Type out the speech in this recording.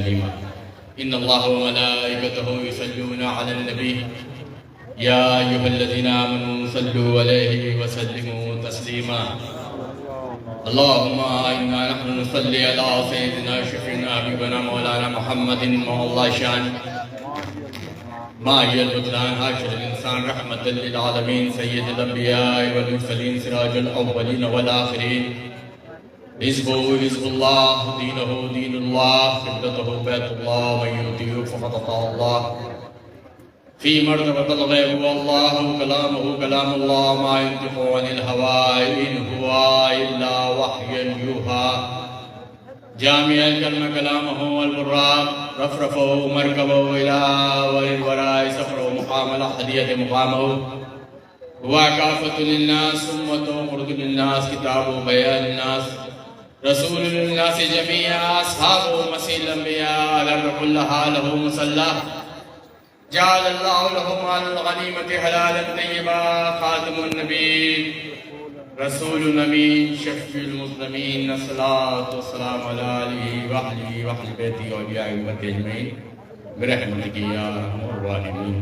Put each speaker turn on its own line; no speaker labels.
इन्नल्लाह व मलाइकतहु युसल्लूना अलन नबी या अय्युहल्लज़ीना आमनू सल्लू अलैहि व सल्लिमू तस्लीमा अल्लाहुम्मा इन्ना नहनु नुसल्ली अला सय्यिदिना शफीना हबीबना मौलाना मुहम्मदिन मौला शान माहियल बुतलान हाशिरुल इंसान रहमतल लिल आलमीन सय्यिदुल अंबिया वल मुरसलीन सिराजुल अव्वलीन वल आखिरीन हिज़्बुहु हिज़्बुल्लाह दीनुहु दीनुल्लाह क़िबलतहु बैतुल्लाह व युतियु फ़क़द अताअल्लाह फ़ी मर्तबतिल ग़ैब वल्लाहु कलामुहु कलामुल्लाह मा यंतिक़ु अनिल हवा इन हुवा इल्ला वह्युन यूहा जामिअल कल्म कलामुहु वल मुर्राब रफ़रफ़हु मरकबहु इला वलिल वराइ सफ़रहु मुक़ामल हदियत मुक़ामहु हुवा काफ़तुल लिन्नास उम्मतु मुर्दुल लिन्नास किताबु बयान लिन्नास रसूलुल लिन्नास जमीआ अस्हाबु मसील अंबिया अला कुल्लहा लहु मुसल्ला जअलल्लाहु लहुम अल गनीमति हलालन तय्यबा खातमुन नबीय्यीन रसूलुन अमीन शफ़ीउल मुज़लमीन अस्सलातु वस्सलामु अला आलिहि व अहलिहि व अहलि बैतिहि व अलिया उम्मति अजमईन बिरहमतिका या अरहमर राहिमीन।